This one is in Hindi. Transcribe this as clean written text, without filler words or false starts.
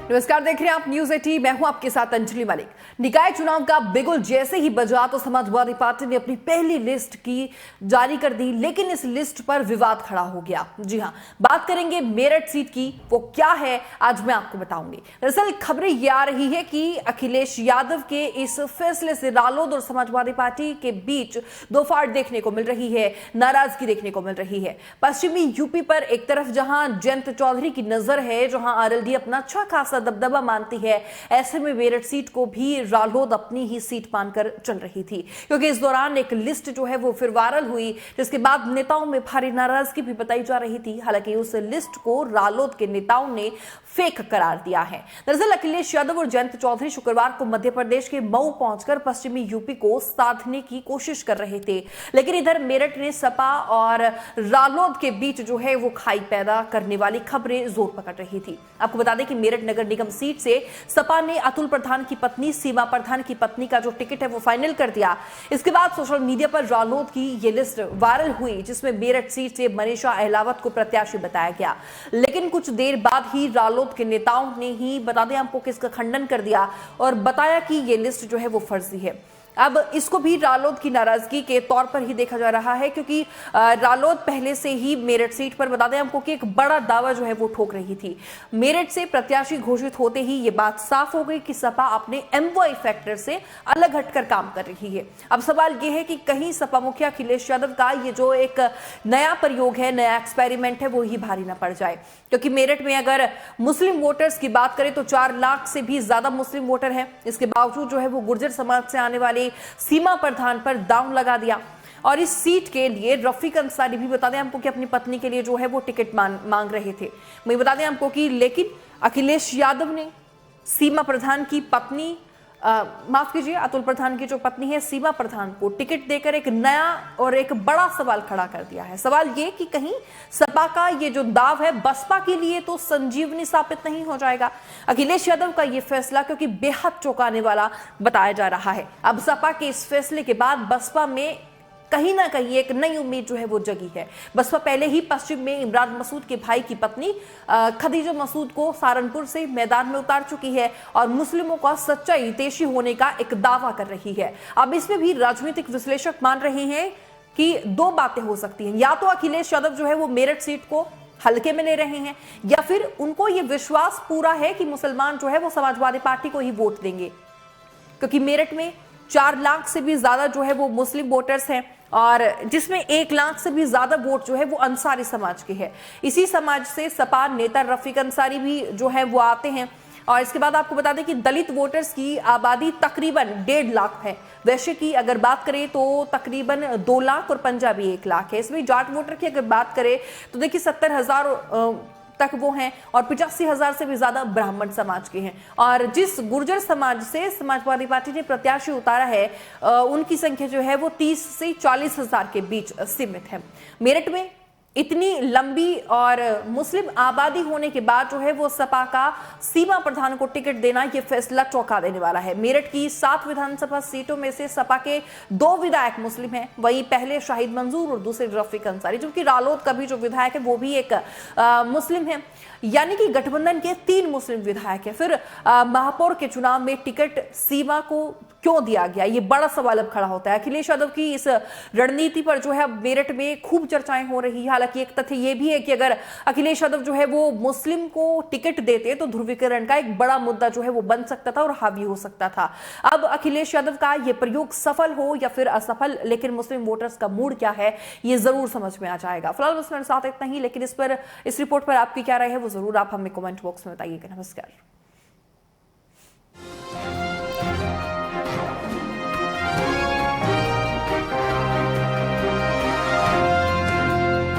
नमस्कार, देख रहे हैं आप न्यूज 18। मैं हूं आपके साथ अंजलि मलिक। निकाय चुनाव का बिगुल जैसे ही बजा तो समाजवादी पार्टी ने अपनी पहली लिस्ट की जारी कर दी, लेकिन इस लिस्ट पर विवाद खड़ा हो गया। जी हां, बात करेंगे मेरठ सीट की। वो क्या है आज मैं आपको बताऊंगी। दरअसल खबरें ये आ रही है कि अखिलेश यादव के इस फैसले से रालोद और समाजवादी पार्टी के बीच दो फाड़ देखने को मिल रही है, नाराजगी देखने को मिल रही है। पश्चिमी यूपी पर एक तरफ जहां जयंत चौधरी की नजर है, जहां आरएलडी अपना अच्छा खासा दबदबा मानती है, ऐसे में मेरठ सीट को भी रालोद अपनी ही सीट मानकर चल रही थी, क्योंकि इस दौरान एक लिस्ट जो है वो फिर वायरल हुई, जिसके बाद नेताओं में भारी नाराजगी भी बताई जा रही थी। हालांकि उस लिस्ट को रालोद के नेताओं ने फेक करार दिया है। दरअसल अखिलेश यादव और जयंत चौधरी शुक्रवार को मध्य प्रदेश के मऊ पहुंचकर पश्चिमी यूपी को साधने की कोशिश कर रहे थे, लेकिन इधर मेरठ ने सपा और रालोद के बीच जो है वो खाई पैदा करने वाली खबरें जोर पकड़ रही थी। आपको बता दें कि मेरठ नगर निगम सीट से सपा ने अतुल प्रधान की पत्नी सीमा प्रधान की पत्नी का जो टिकट है वो फाइनल कर दिया। इसके बाद सोशल मीडिया पर रालोद की ये लिस्ट वायरल हुई, जिसमें मेरठ सीट से मनीषा अहलावत को प्रत्याशी बताया गया, लेकिन कुछ देर बाद ही रालोद के नेताओं ने ही बता दें आपको कि इसका खंडन कर दिया और बताया कि ये लिस्ट जो है वो फर्जी है। अब इसको भी रालोद की नाराजगी के तौर पर ही देखा जा रहा है, क्योंकि रालोद पहले से ही मेरठ सीट पर बता दें आपको कि एक बड़ा दावा जो है वो ठोक रही थी। मेरठ से प्रत्याशी घोषित होते ही ये बात साफ हो गई कि सपा अपने एमवाई फैक्टर से अलग हटकर काम कर रही है। अब सवाल ये है कि कहीं सपा मुखिया अखिलेश यादव का ये जो एक नया प्रयोग है, नया एक्सपेरिमेंट है, वो ही भारी ना पड़ जाए, क्योंकि मेरठ में अगर मुस्लिम वोटर्स की बात करें तो 4 लाख से भी ज्यादा मुस्लिम वोटर हैं। इसके बावजूद जो है वो गुर्जर समाज से आने वाले सीमा प्रधान पर दांव लगा दिया और इस सीट के लिए रफीक अंसारी भी बता दें हमको कि अपनी पत्नी के लिए जो है वो टिकट मांग रहे थे। मैं बता दें हमको कि लेकिन अखिलेश यादव ने सीमा प्रधान की पत्नी माफ कीजिए, अतुल प्रधान की जो पत्नी है सीमा प्रधान को टिकट देकर एक नया और एक बड़ा सवाल खड़ा कर दिया है। सवाल ये कि कहीं सपा का ये जो दाव है बसपा के लिए तो संजीवनी साबित नहीं हो जाएगा। अखिलेश यादव का ये फैसला क्योंकि बेहद चौंकाने वाला बताया जा रहा है। अब सपा के इस फैसले के बाद बसपा में कहीं ना कहीं एक नई उम्मीद जो है वो जगी है। बसपा पहले ही पश्चिम में इमरान मसूद के भाई की पत्नी खदीजा मसूद को सहारनपुर से मैदान में उतार चुकी है और मुस्लिमों का सच्चा हितैषी होने का एक दावा कर रही है। अब इसमें भी राजनीतिक विश्लेषक मान रहे हैं कि दो बातें हो सकती हैं, या तो अखिलेश यादव जो है वो मेरठ सीट को हल्के में ले रहे हैं, या फिर उनको ये विश्वास पूरा है कि मुसलमान जो है वो समाजवादी पार्टी को ही वोट देंगे, क्योंकि मेरठ में 4 लाख से भी ज्यादा जो है वो मुस्लिम वोटर्स हैं और जिसमें 1 लाख से भी ज्यादा वोट जो है वो अंसारी समाज के है। इसी समाज से सपा नेता रफीक अंसारी भी जो है वो आते हैं। और इसके बाद आपको बता दें कि दलित वोटर्स की आबादी तकरीबन 1.5 लाख है। वैश्य की अगर बात करें तो तकरीबन 2 लाख और पंजाबी 1 लाख है। इसमें जाट वोटर की अगर बात करें तो देखिए 70,000 तक वो हैं और 85,000 से भी ज्यादा ब्राह्मण समाज के हैं। और जिस गुर्जर समाज से समाजवादी पार्टी ने प्रत्याशी उतारा है उनकी संख्या जो है वो 30 से 40,000 के बीच सीमित है। मेरठ में इतनी लंबी और मुस्लिम आबादी होने के बाद जो है वो सपा का सीमा प्रधान को टिकट देना ये फैसला चौंका देने वाला है। मेरठ की 7 विधानसभा सीटों में से सपा के 2 विधायक मुस्लिम हैं, वहीं पहले शाहिद मंजूर और दूसरे रफीक अंसारी, जबकि रालोद का भी जो विधायक है वो भी एक मुस्लिम है, यानी कि गठबंधन के 3 मुस्लिम विधायक है। फिर महापौर के चुनाव में टिकट सीमा को क्यों दिया गया, ये बड़ा सवाल अब खड़ा होता है। अखिलेश यादव की इस रणनीति पर जो है मेरठ में खूब चर्चाएं हो रही है। हालांकि एक तथ्य यह भी है कि अगर अखिलेश यादव जो है वो मुस्लिम को टिकट देते तो ध्रुवीकरण का एक बड़ा मुद्दा जो है वो बन सकता था और हावी हो सकता था। अब अखिलेश यादव का यह प्रयोग सफल हो या फिर असफल, लेकिन मुस्लिम वोटर्स का मूड क्या है ये जरूर समझ में आ जाएगा। फिलहाल बस मेरे साथ इतना ही, लेकिन इस रिपोर्ट पर आपकी क्या राय है वो जरूर आप हमें कमेंट बॉक्स में बताइएगा। नमस्कार।